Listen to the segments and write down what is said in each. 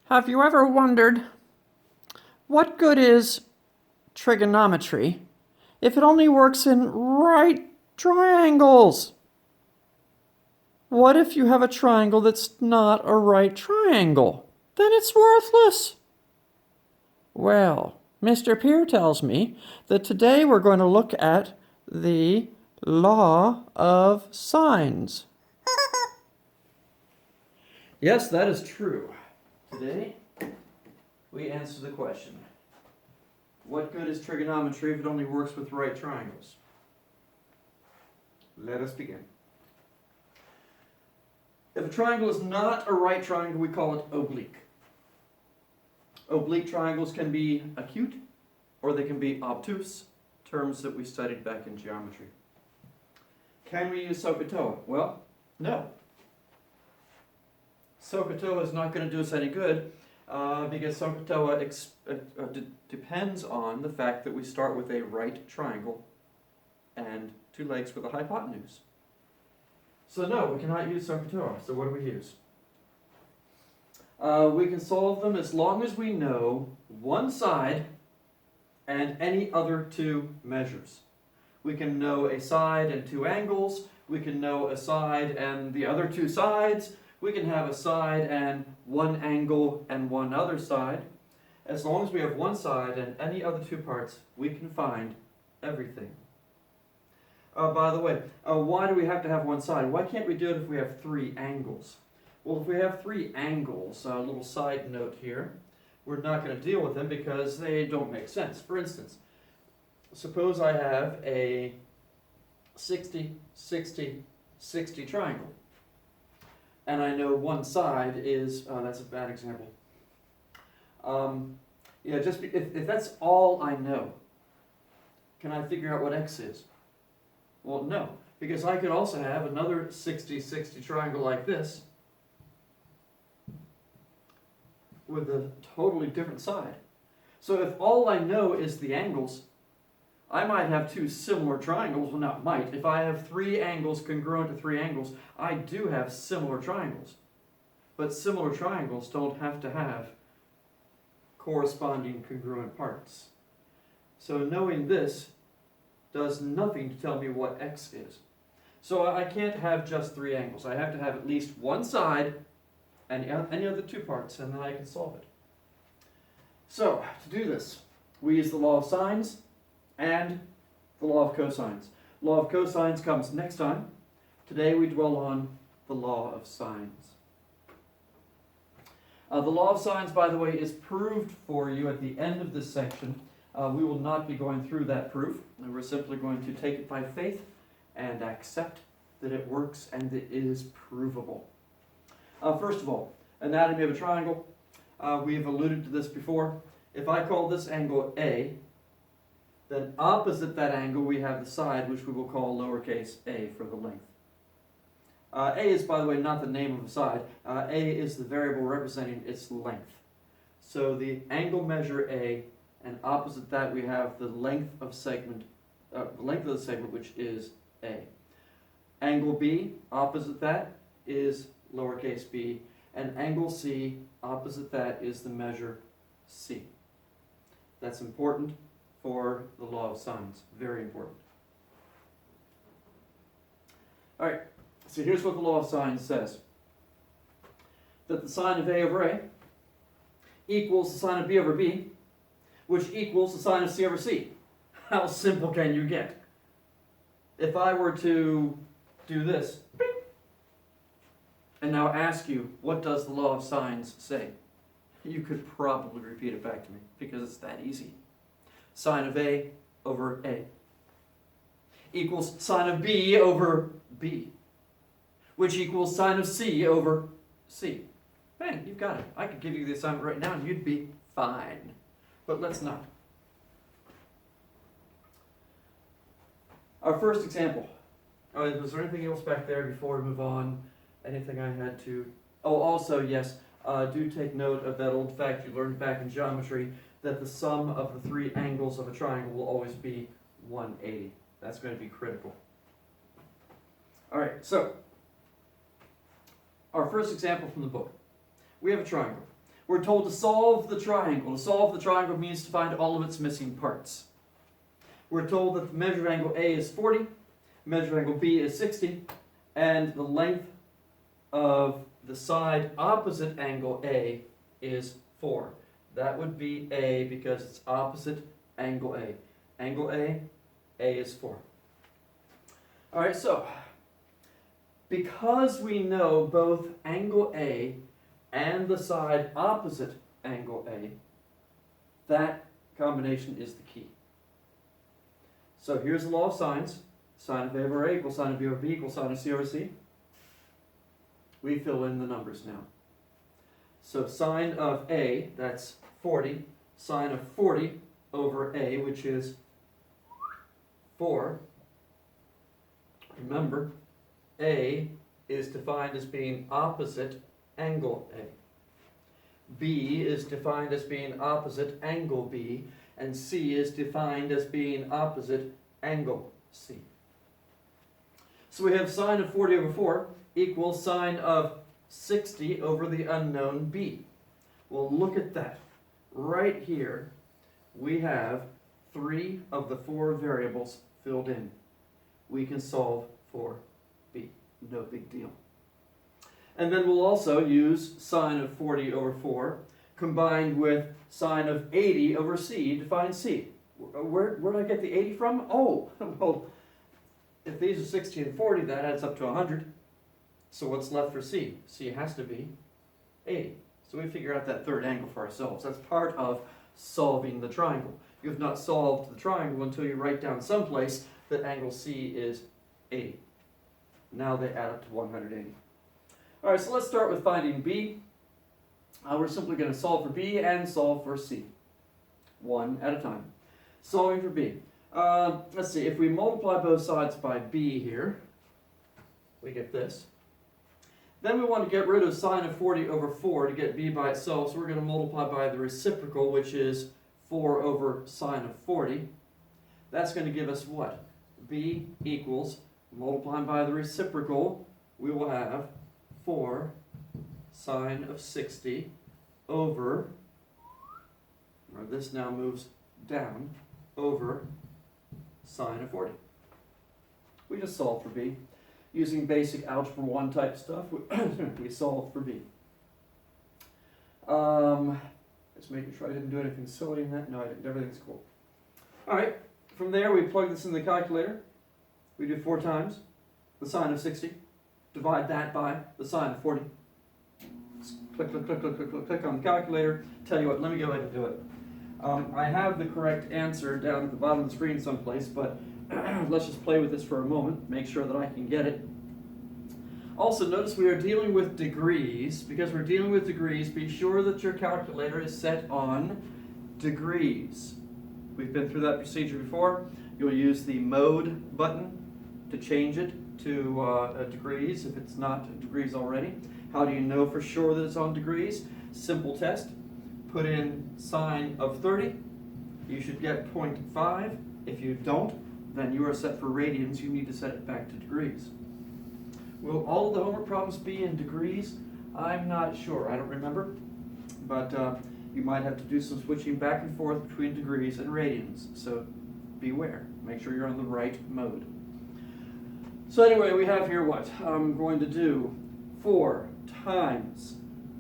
Have you ever wondered what good is trigonometry if it only works in right triangles? What if you have a triangle that's not a right triangle? Then it's worthless. Well, Mr. Peer tells me that today we're going to look at the law of sines. Yes, that is true. Today, we answer the question, what good is trigonometry if it only works with right triangles? Let us begin. If a triangle is not a right triangle, we call it oblique. Oblique triangles can be acute, or they can be obtuse, terms that we studied back in geometry. Can we use SOHCAHTOA? Well, no. SOHCAHTOA is not going to do us any good because SOHCAHTOA depends on the fact that we start with a right triangle and two legs with a hypotenuse. So no, we cannot use SOHCAHTOA. So what do we use? We can solve them as long as we know one side and any other two measures. We can know a side and two angles. We can know a side and the other two sides. We can have a side and one angle and one other side. As long as we have one side and any other two parts, we can find everything. By the way, why do we have to have one side? Why can't we do it if we have three angles? Well, if we have three angles, a little side note here, we're not going to deal with them because they don't make sense. For instance, suppose I have a 60, 60, 60 triangle. And I know one side is, that's a bad example. If that's all I know, can I figure out what x is? Well, no, because I could also have another 60, 60 triangle like this with a totally different side. So if all I know is the angles, I might have two similar triangles. Well, not might. If I have three angles congruent to three angles, I do have similar triangles. But similar triangles don't have to have corresponding congruent parts. So knowing this does nothing to tell me what x is. So I can't have just three angles. I have to have at least one side and any other two parts, and then I can solve it. So to do this, we use the law of sines and the law of cosines. Law of cosines comes next time. Today we dwell on the law of sines. The law of sines, by the way, is proved for you at the end of this section. We will not be going through that proof. We're simply going to take it by faith and accept that it works and it is provable. First of all, anatomy of a triangle. We have alluded to this before. If I call this angle A, then opposite that angle we have the side, which we will call lowercase a for the length. A is, by the way, not the name of a side. A is the variable representing its length. So the angle measure A, and opposite that we have the length of segment, the segment, which is A. Angle B, opposite that, is lowercase b, and angle C, opposite that, is the measure C. That's important for the law of sines. Very important. All right, so here's what the law of sines says. That the sine of A over A equals the sine of B over B, which equals the sine of C over C. How simple can you get? If I were to do this, and now ask you, what does the law of sines say? You could probably repeat it back to me, because it's that easy. Sine of A over A equals sine of B over B, which equals sine of C over C. Bang, you've got it. I could give you the assignment right now and you'd be fine. But let's not. Our first example. Was there anything else back there before we move on? Anything I had to... Oh, also, yes, do take note of that old fact you learned back in geometry, that the sum of the three angles of a triangle will always be 180. That's going to be critical. All right, so our first example from the book. We have a triangle. We're told to solve the triangle. To solve the triangle means to find all of its missing parts. We're told that the measured angle A is 40, measured angle B is 60, and the length of the side opposite angle A is 4. That would be A because it's opposite angle A. Angle A is 4. All right, so because we know both angle A and the side opposite angle A, that combination is the key. So here's the law of sines. Sine of A over A equals sine of B over B equals sine of C over C. We fill in the numbers now. So sine of A, that's 40. Sine of 40 over A, which is 4. Remember, A is defined as being opposite angle A. B is defined as being opposite angle B, and C is defined as being opposite angle C. So we have sine of 40 over 4 equals sine of 60 over the unknown B. Well, look at that. Right here, we have 3 of the 4 variables filled in. We can solve for B. No big deal. And then we'll also use sine of 40 over 4 combined with sine of 80 over C to find C. Where did I get the 80 from? Oh, well, if these are 60 and 40, that adds up to 100. So what's left for C? C has to be 80. So we figure out that third angle for ourselves. That's part of solving the triangle. You have not solved the triangle until you write down someplace that angle C is 80. Now they add up to 180. All right, so let's start with finding B. We're simply going to solve for B and solve for C, one at a time. Solving for B. Let's see, if we multiply both sides by B here, we get this. Then we want to get rid of sine of 40 over 4 to get B by itself, so we're going to multiply by the reciprocal, which is 4 over sine of 40. That's going to give us what? B equals, multiplying by the reciprocal, we will have 4 sine of 60 over, or this now moves down, over sine of 40. We just solve for B. Using basic algebra 1 type stuff, we solve for B. Just making sure I didn't do anything silly in that. No, I didn't. Everything's cool. All right. From there, we plug this in the calculator. We do 4 times the sine of 60. Divide that by the sine of 40. Click, click, click, click, click, click, click on the calculator. Tell you what, let me go ahead and do it. I have the correct answer down at the bottom of the screen someplace, but let's just play with this for a moment, make sure that I can get it. Also, notice we are dealing with degrees. Because we're dealing with degrees, be sure that your calculator is set on degrees. We've been through that procedure before. You'll use the mode button to change it to degrees if it's not degrees already. How do you know for sure that it's on degrees? Simple test. Put in sine of 30. You should get 0.5. If you don't, then you are set for radians. You need to set it back to degrees. Will all of the homework problems be in degrees? I'm not sure. I don't remember. But you might have to do some switching back and forth between degrees and radians. So beware. Make sure you're on the right mode. So anyway, we have here what? I'm going to do 4 times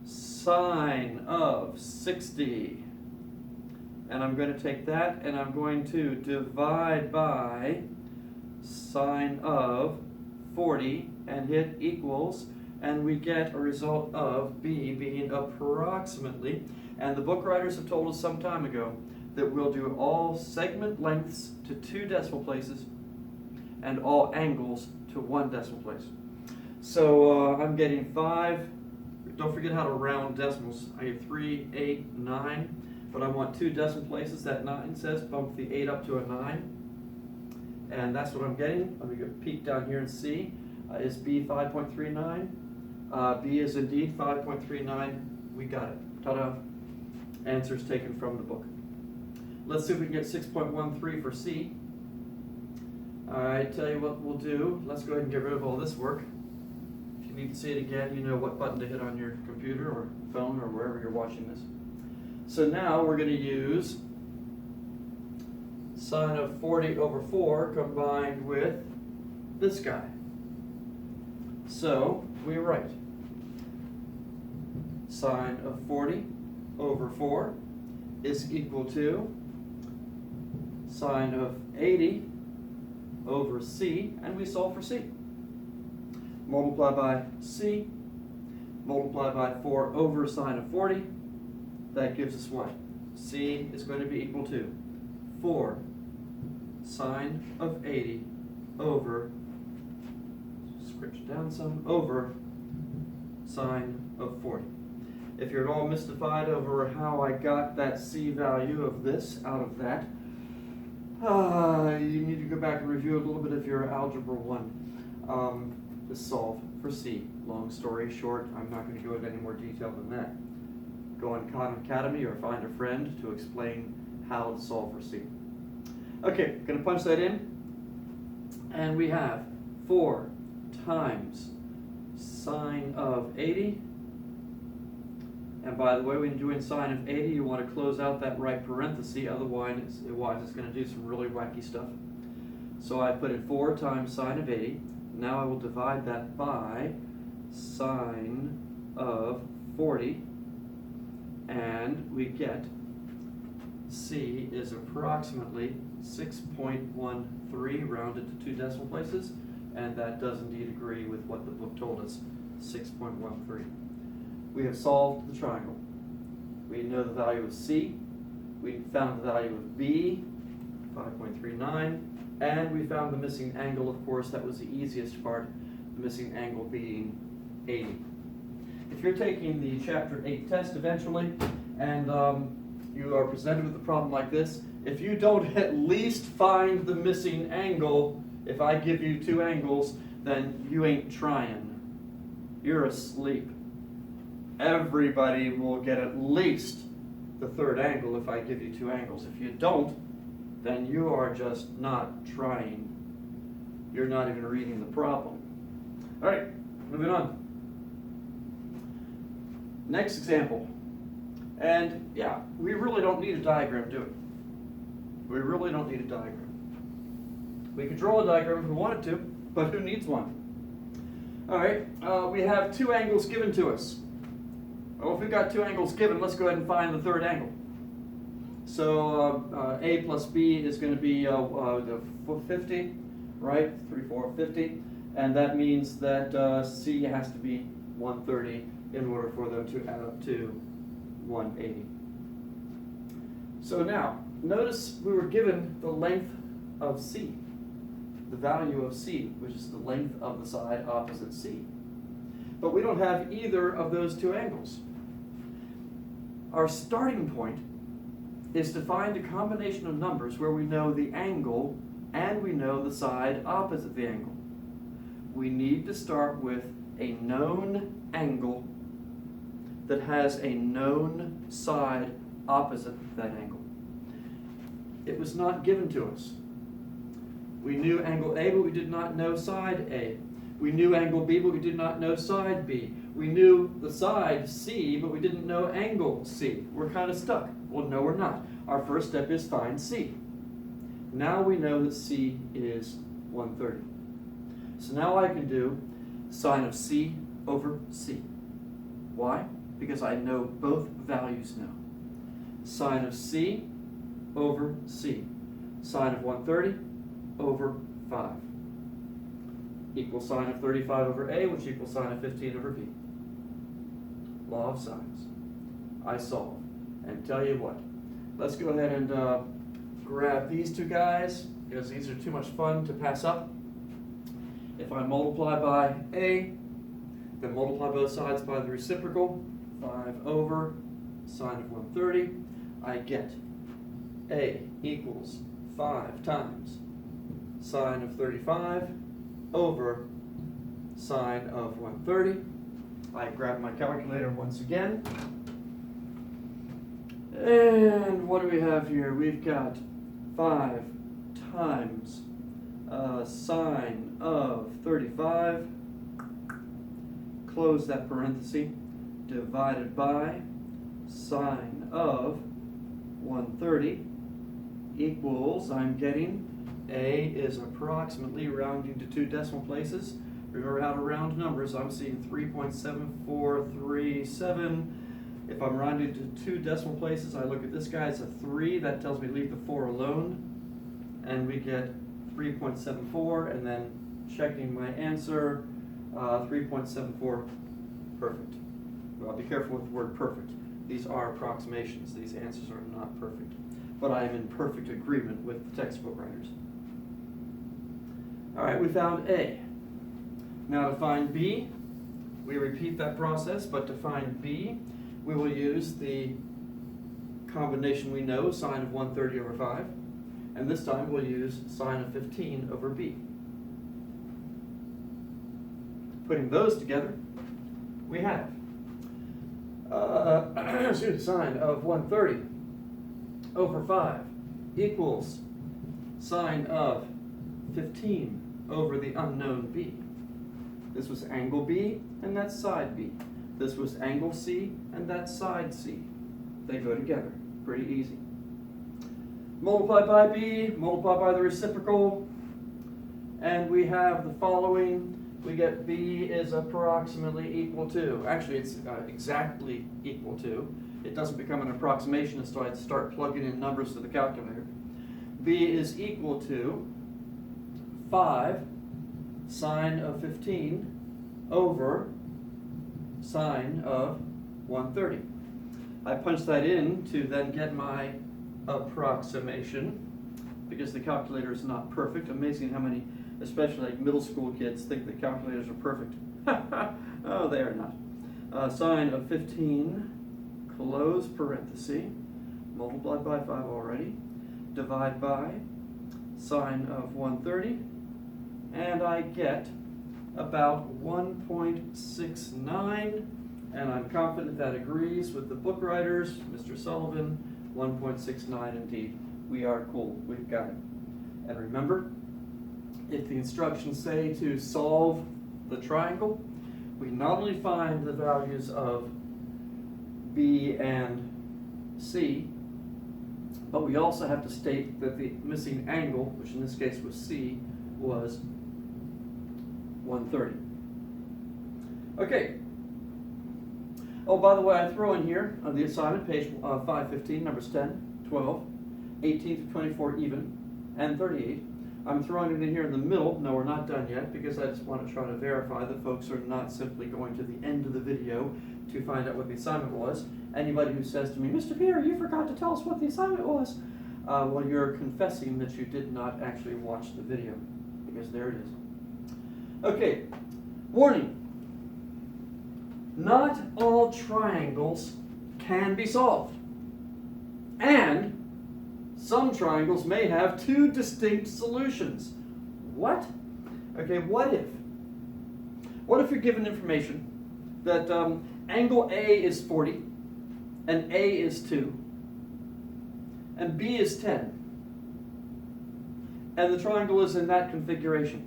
sine of 60. And I'm going to take that and I'm going to divide by sine of 40 and hit equals, and we get a result of B being approximately, and the book writers have told us some time ago that we'll do all segment lengths to 2 decimal places and all angles to 1 decimal place. So I'm getting 5, don't forget how to round decimals. I have 3, 8, 9. But I want 2 decimal places, that 9 says, bump the 8 up to a 9. And that's what I'm getting. Let me go peek down here and see. Is B 5.39? B is indeed 5.39. We got it. Ta-da. Answers taken from the book. Let's see if we can get 6.13 for C. All right, tell you what we'll do. Let's go ahead and get rid of all this work. If you you need to see it again, you know what button to hit on your computer or phone or wherever you're watching this. So now we're going to use sine of 40 over 4 combined with this guy. So we write sine of 40 over 4 is equal to sine of 80 over c, and we solve for c. Multiply by c, multiply by 4 over sine of 40. That gives us what? C is going to be equal to 4 sine of 80 over, scratch down some, over sine of 40. If you're at all mystified over how I got that c value of this out of that, you need to go back and review a little bit of your Algebra 1 to solve for c. Long story short, I'm not going to go into any more detail than that. Go on Khan Academy or find a friend to explain how to solve for c. Okay, going to punch that in, and we have 4 times sine of 80. And by the way, when you're doing sine of 80, you want to close out that right parenthesis, otherwise it's going to do some really wacky stuff. So I put in 4 times sine of 80. Now I will divide that by sine of 40, and we get c is approximately 6.13 rounded to 2 decimal places, and that does indeed agree with what the book told us, 6.13. We have solved the triangle. We know the value of c, we found the value of b, 5.39, and we found the missing angle. Of course, that was the easiest part, the missing angle being 80. If you're taking the Chapter 8 test eventually, and you are presented with a problem like this, if you don't at least find the missing angle, if I give you 2 angles, then you ain't trying. You're asleep. Everybody will get at least the 3rd angle if I give you 2 angles. If you don't, then you are just not trying. You're not even reading the problem. All right, moving on. Next example. And yeah, we really don't need a diagram, do we? We really don't need a diagram. We could draw a diagram if we wanted to, but who needs one? All right, we have 2 angles given to us. Well, if we've got 2 angles given, let's go ahead and find the 3rd angle. So A plus B is going to be the 50, right? 3, 4, 50. And that means that C has to be 130 in order for them to add up to 180. So now, notice we were given the length of C, the value of C, which is the length of the side opposite C. But we don't have either of those 2 angles. Our starting point is to find a combination of numbers where we know the angle and we know the side opposite the angle. We need to start with a known angle that has a known side opposite that angle. It was not given to us. We knew angle A, but we did not know side A. We knew angle B, but we did not know side B. We knew the side C, but we didn't know angle C. We're kind of stuck. Well, no, we're not. Our first step is find C. Now we know that C is 130. So now I can do sine of C over C. Why? Because I know both values now. Sine of C over C. Sine of 130 over 5. Equals sine of 35 over A, which equals sine of 15 over B. Law of sines. I solve. And tell you what, let's go ahead and grab these 2 guys, because these are too much fun to pass up. If I multiply by A, then multiply both sides by the reciprocal, 5 over sine of 130, I get A equals 5 times sine of 35 over sine of 130. I grab my calculator once again. And what do we have here? We've got 5 times sine of 35 close that parenthesis, divided by sine of 130 equals, I'm getting, A is approximately, rounding to 2 decimal places. Remember how to round numbers. I'm seeing 3.7437. If I'm rounding to 2 decimal places, I look at this guy as a 3. That tells me leave the 4 alone. And we get 3.74, and then checking my answer, 3.74, perfect. Well, be careful with the word perfect. These are approximations. These answers are not perfect. But I am in perfect agreement with the textbook writers. All right, we found A. Now to find B, we repeat that process, but to find B, we will use the combination we know, sine of 130 over 5, and this time we'll use sine of 15 over B. Putting those together, we have sine of 130 over 5 equals sine of 15 over the unknown B. This was angle B, and that's side B. This was angle C, and that's side C. They go together. Pretty easy. Multiply by B, multiply by the reciprocal, and we have the following. We get B is approximately equal to, actually it's exactly equal to. It doesn't become an approximation until I start plugging in numbers to the calculator. B is equal to 5 sine of 15 over sine of 130. I punch that in to then get my approximation, because the calculator is not perfect. Amazing how many, especially like middle school kids, think that calculators are perfect. Oh, they are not. Sine of 15, close parenthesis, multiplied by 5 already, divide by sine of 130, and I get about 1.69, and I'm confident that agrees with the book writers, Mr. Sullivan, 1.69 indeed. We are cool, we've got it. And remember, if the instructions say to solve the triangle, we not only find the values of B and C, but we also have to state that the missing angle, which in this case was C, was 130. Okay. Oh, by the way, I throw in here on the assignment, page 515, numbers 10, 12, 18 through 24 even, and 38. I'm throwing it in here in the middle. No, we're not done yet, because I just want to try to verify that folks are not simply going to the end of the video to find out what the assignment was. Anybody who says to me, Mr. Peter, you forgot to tell us what the assignment was. Well, you're confessing that you did not actually watch the video, because there it is. Okay, warning. Not all triangles can be solved. And some triangles may have 2 distinct solutions. What? Okay, what if? What if you're given information that angle A is 40, and A is 2, and B is 10, and the triangle is in that configuration?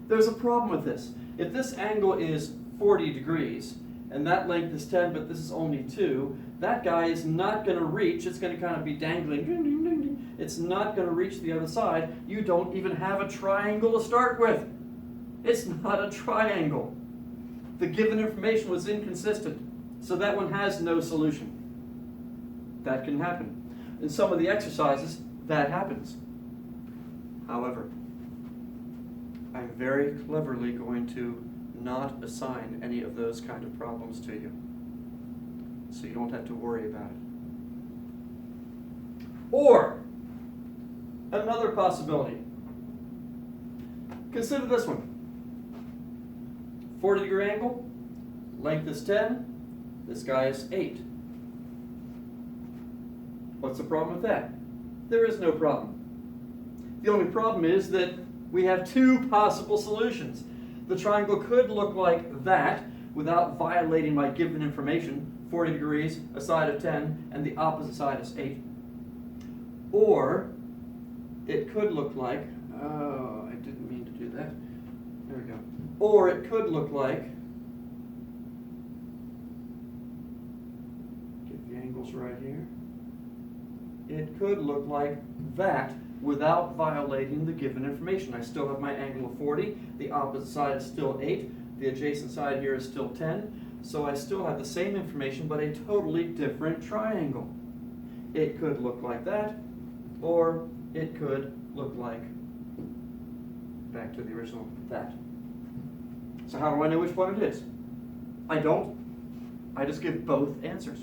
There's a problem with this. If this angle is 40 degrees, and that length is 10, but this is only 2, that guy is not going to reach. It's going to kind of be dangling. It's not going to reach the other side. You don't even have a triangle to start with. It's not a triangle. The given information was inconsistent, so that one has no solution. That can happen. In some of the exercises, that happens. However, I'm very cleverly going to not assign any of those kind of problems to you, so you don't have to worry about it. Or, another possibility. Consider this one. 40-degree angle, length is 10, this guy is 8. What's the problem with that? There is no problem. The only problem is that we have 2 possible solutions. The triangle could look like that without violating my given information, 40 degrees, a side of 10, and the opposite side is 8. Or it could look like, oh, I didn't mean to do that. There we go. Or it could look like angles right here. It could look like that without violating the given information. I still have my angle of 40, the opposite side is still 8, the adjacent side here is still 10, so I still have the same information but a totally different triangle. It could look like that, or it could look like, back to the original, that. So how do I know which one it is? I don't. I just give both answers.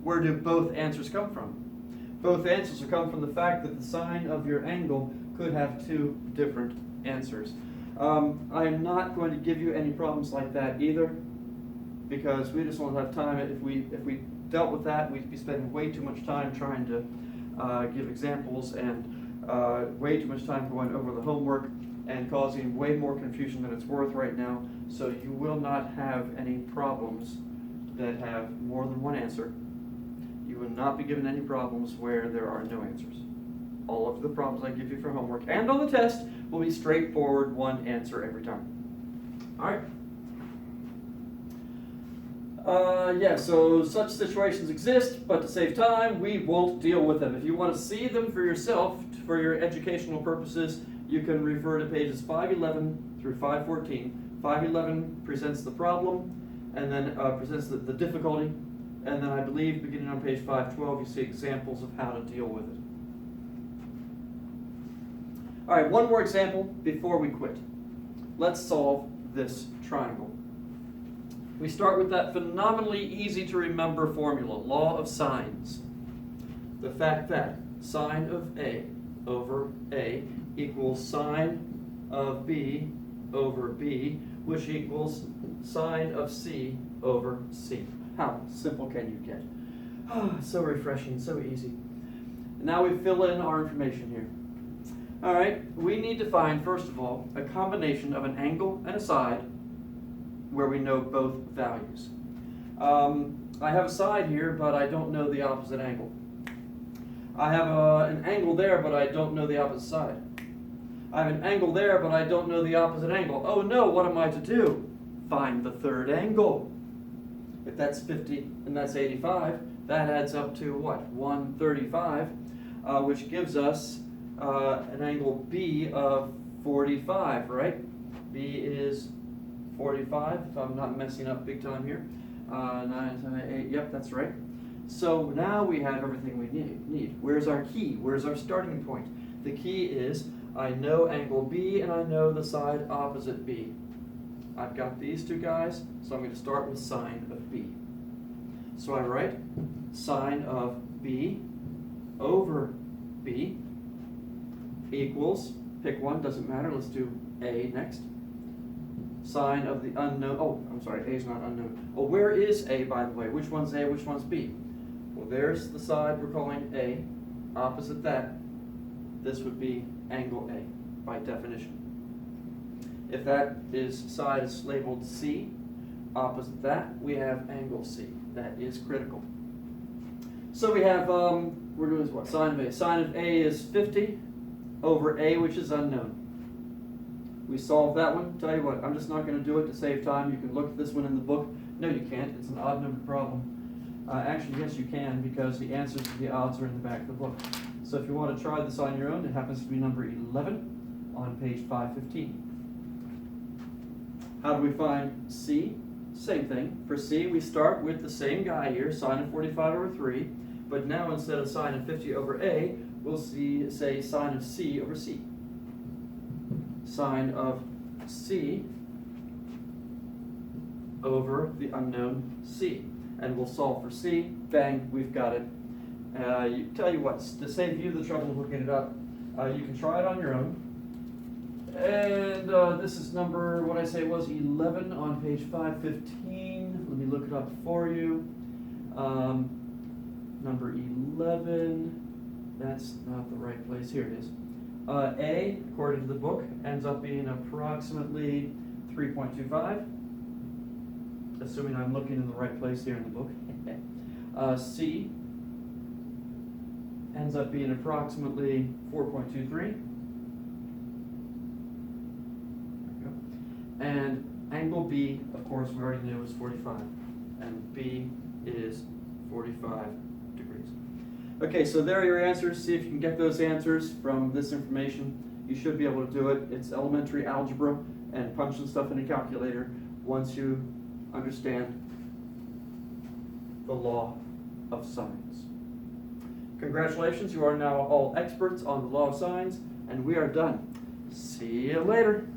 Where do both answers come from? Both answers will come from the fact that the sine of your angle could have two different answers. I'm not going to give you any problems like that either, because we just won't have time. If we dealt with that, we'd be spending way too much time trying to give examples and way too much time going over the homework and causing way more confusion than it's worth right now. So you will not have any problems that have more than one answer. You will not be given any problems where there are no answers. All of the problems I give you for homework and on the test will be straightforward, one answer every time. All right. Yeah, so such situations exist, but to save time, we won't deal with them. If you want to see them for yourself, for your educational purposes, you can refer to pages 511 through 514. 511 presents the problem, and then presents the difficulty, and then I believe beginning on page 512 you see examples of how to deal with it. All right, one more example before we quit. Let's solve this triangle. We start with that phenomenally easy to remember formula, law of sines. The fact that sine of A over A equals sine of B over B, which equals sine of C over C. How simple can you get? Oh, so refreshing, so easy. Now we fill in our information here. All right, we need to find, first of all, a combination of an angle and a side where we know both values. I have a side here, but I don't know the opposite angle. I have an angle there, but I don't know the opposite side. I have an angle there, but I don't know the opposite angle. Oh no, what am I to do? Find the third angle. If that's 50 and that's 85, that adds up to what? 135, which gives us an angle B of 45, right? B is 45, if I'm not messing up big time here. 9, 7, 8, yep, that's right. So now we have everything we need. Where's our key? Where's our starting point? The key is I know angle B and I know the side opposite B. I've got these two guys, so I'm going to start with sine of B. So I write sine of B over B equals, pick one, doesn't matter, let's do A next. Sine of the unknown, oh, I'm sorry, A is not unknown. Well, where is A, by the way? Which one's A, which one's B? Well, there's the side we're calling A. Opposite that, this would be angle A, by definition. If that side is labeled C, opposite that, we have angle C. That is critical. So we have, we're doing what? Sine of A. Sine of A is 50 over A, which is unknown. We solve that one. Tell you what, I'm just not going to do it to save time. You can look at this one in the book. No, you can't. It's an odd number problem. Actually, yes, you can, because the answers to the odds are in the back of the book. So if you want to try this on your own, it happens to be number 11 on page 515. How do we find C? Same thing. For C, we start with the same guy here, sine of 45 over 3. But now instead of sine of 50 over A, we'll say sine of C over C. Sine of C over the unknown C. And we'll solve for C. Bang, we've got it. Tell you what, to save you the trouble of looking it up, you can try it on your own. And this is number, what I say was 11 on page 515. Let me look it up for you. Number 11, that's not the right place. Here it is. A, according to the book, ends up being approximately 3.25, assuming I'm looking in the right place here in the book. C ends up being approximately 4.23. And angle B, of course, we already knew was 45. And B is 45. 45 degrees. Okay, so there are your answers. See if you can get those answers from this information. You should be able to do it. It's elementary algebra and punching stuff in a calculator once you understand the law of sines. Congratulations, you are now all experts on the law of sines, and we are done. See you later.